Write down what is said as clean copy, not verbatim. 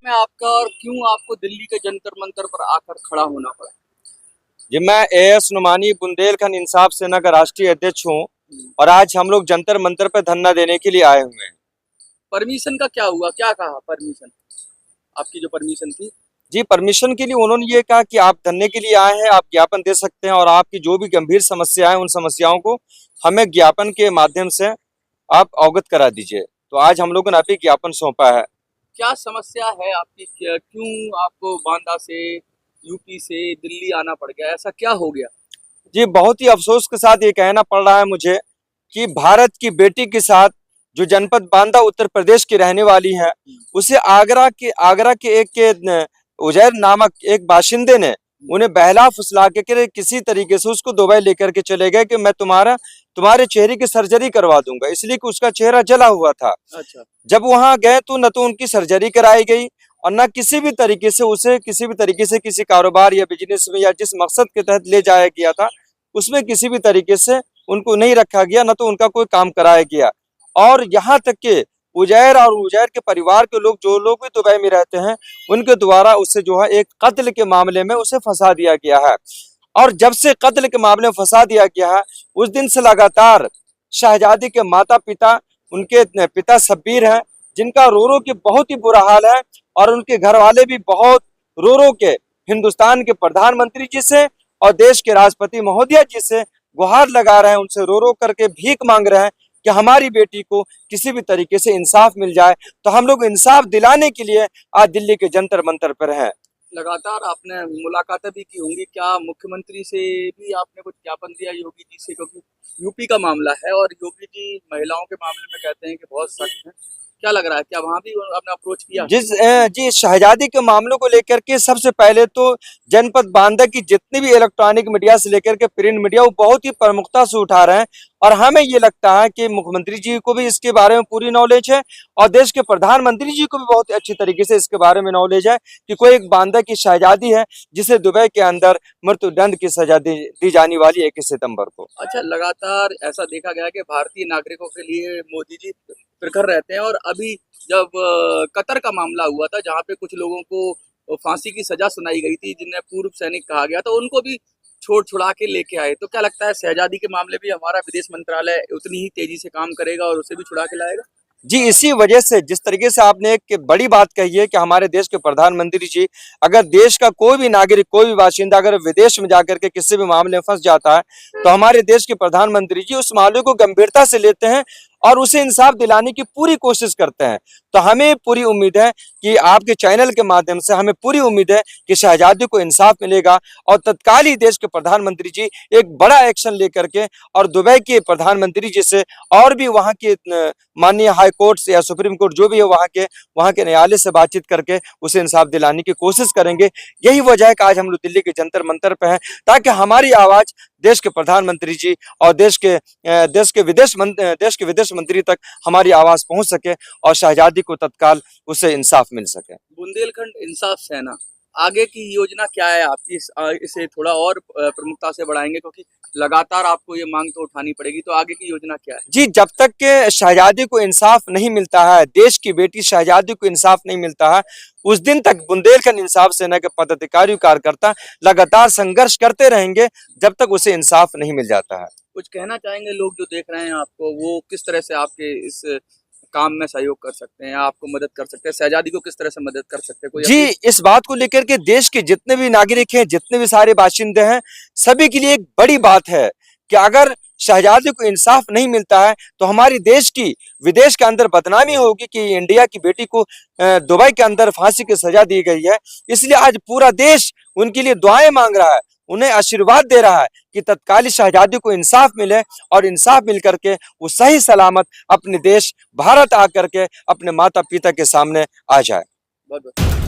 में आपका और क्यों आपको दिल्ली के जंतर मंतर पर आकर खड़ा होना पड़ा? जी, मैं एएस नुमानी बुंदेलखंड इंसाफ सेना का राष्ट्रीय अध्यक्ष हूँ और आज हम लोग जंतर मंतर पर धरना देने के लिए आए हुए हैं। परमिशन का क्या हुआ, क्या कहा परमिशन, आपकी जो परमिशन थी? जी, परमिशन के लिए उन्होंने ये कहा कि आप धरने के लिए आए हैं, आप ज्ञापन दे सकते हैं और आपकी जो भी गंभीर समस्या है उन समस्याओं को हमें ज्ञापन के माध्यम से आप अवगत करा दीजिए। तो आज हम लोगों ने अभी ज्ञापन सौंपा है। क्या समस्या है आपकी, क्यों आपको बांदा से, यूपी से दिल्ली आना पड़ गया, ऐसा क्या हो गया? जी, बहुत ही अफसोस के साथ ये कहना पड़ रहा है मुझे कि भारत की बेटी के साथ जो जनपद बांदा उत्तर प्रदेश की रहने वाली है, उसे आगरा के उजैर नामक एक बाशिंदे ने उन्हें बहला फुसला के किसी तरीके से उसको दुबई लेकर के चले गए कि मैं तुम्हारे चेहरे की सर्जरी करवा दूंगा, इसलिए कि उसका चेहरा जला हुआ था। अच्छा। जब वहां गए तो न तो उनकी सर्जरी कराई गई और न किसी भी तरीके से उसे किसी कारोबार या बिजनेस में या जिस मकसद के तहत ले जाया गया था उसमें किसी भी तरीके से उनको नहीं रखा गया, न तो उनका कोई काम कराया गया। और यहाँ तक कि उजैर के परिवार के लोग, जो लोग भी दुबई में रहते हैं, उनके द्वारा उससे जो है एक कत्ल के मामले में उसे फंसा दिया गया है। और जब से कत्ल के मामले में फंसा दिया गया है, उस दिन से लगातार शहजादी के माता पिता, उनके पिता शब्बीर हैं, जिनका रो रो के बहुत ही बुरा हाल है, और उनके घर वाले भी बहुत रो रो के हिंदुस्तान के प्रधानमंत्री जी से और देश के राष्ट्रपति महोदय जी से गुहार लगा रहे हैं, उनसे रो रो करके भीख मांग रहे हैं कि हमारी बेटी को किसी भी तरीके से इंसाफ मिल जाए। तो हम लोग इंसाफ दिलाने के लिए आज दिल्ली के जंतर मंतर पर हैं। लगातार आपने मुलाकातें भी की होंगी, क्या मुख्यमंत्री से भी आपने कुछ ज्ञापन दिया योगी जी से? क्योंकि यूपी का मामला है और योगी जी महिलाओं के मामले में कहते हैं कि बहुत सख्त हैं। क्या लग रहा है, क्या वहां भी आपने अप्रोच किया? जी, शहजादी के मामलों को लेकर के सबसे पहले तो जनपद बांदा की जितनी भी इलेक्ट्रॉनिक मीडिया से लेकर के प्रिंट मीडिया, वो बहुत ही प्रमुखता से उठा रहे हैं और हमें ये लगता है कि मुख्यमंत्री जी को भी इसके बारे में पूरी नॉलेज है और देश के प्रधानमंत्री जी को भी बहुत अच्छी तरीके से इसके बारे में नॉलेज है कि कोई एक बांदा की शहजादी है जिसे दुबई के अंदर मृत्युदंड की सजा दी जाने वाली 21 सितंबर को। अच्छा, लगातार ऐसा देखा गया कि भारतीय नागरिकों के लिए मोदी जी प्रखर रहते हैं और अभी जब कतर का मामला हुआ था, जहां पे कुछ लोगों को फांसी की सजा सुनाई गई थी, जिन्हें पूर्व सैनिक कहा गया, तो उनको भी छुड़ा के लेके आए। तो क्या लगता है शहजादी के मामले भी हमारा विदेश मंत्रालय उतनी ही तेजी से काम करेगा और उसे भी छुड़ा के लाएगा? जी, इसी वजह से जिस तरीके से आपने एक बड़ी बात कही है कि हमारे देश के प्रधानमंत्री जी, अगर देश का कोई भी नागरिक, कोई भी बाशिंदा अगर विदेश में जाकर के किसी भी मामले में फंस जाता है, तो हमारे देश के प्रधानमंत्री जी उस मामले को गंभीरता से लेते हैं और उसे इंसाफ दिलाने की पूरी कोशिश करते हैं। तो हमें पूरी उम्मीद है कि आपके चैनल के माध्यम से हमें पूरी उम्मीद है कि शहजादी को इंसाफ मिलेगा और तत्काल ही देश के प्रधानमंत्री जी एक बड़ा एक्शन लेकर के और दुबई के प्रधानमंत्री जी से और भी वहां के माननीय हाई कोर्ट या सुप्रीम कोर्ट जो भी है वहां के न्यायालय से बातचीत करके उसे इंसाफ दिलाने की कोशिश करेंगे। यही वजह है कि आज हम लोग दिल्ली के जंतर मंतर पे हैं, ताकि हमारी आवाज देश के प्रधानमंत्री जी और देश के विदेश मंत्री तक हमारी आवाज पहुंच सके और शहजादी को तत्काल उसे इंसाफ मिल सके। बुंदेलखंड इंसाफ सेना आगे की योजना क्या है आपकी? इसे थोड़ा और प्रमुखता से बढ़ाएंगे, क्योंकि लगातार आपको ये मांग तो उठानी पड़ेगी। तो आगे की योजना क्या है? जी, जब तक के शहजादी को इंसाफ नहीं मिलता है, देश की बेटी शहजादी को इंसाफ नहीं मिलता है, उस दिन तक बुंदेलखंड इंसाफ सेना के पदाधिकारी कार्यकर्ता लगातार संघर्ष करते रहेंगे जब तक उसे इंसाफ नहीं मिल जाता है। कुछ कहना चाहेंगे लोग जो देख रहे हैं आपको, वो किस तरह से आपके इस काम में सहयोग कर सकते हैं, आपको मदद कर सकते हैं, शहजादी को किस तरह से मदद कर सकते हैं? कोई जी, इस बात को लेकर के देश के जितने भी नागरिक हैं, जितने भी सारे बाशिंदे हैं, सभी के लिए एक बड़ी बात है कि अगर शहजादी को इंसाफ नहीं मिलता है तो हमारी देश की विदेश के अंदर बदनामी होगी कि इंडिया की बेटी को दुबई के अंदर फांसी की सजा दी गई है। इसलिए आज पूरा देश उनके लिए दुआएं मांग रहा है, उन्हें आशीर्वाद दे रहा है कि तत्काल शहजादी को इंसाफ मिले और इंसाफ मिल करके वो सही सलामत अपने देश भारत आकर के अपने माता पिता के सामने आ जाए। बहुत बहुत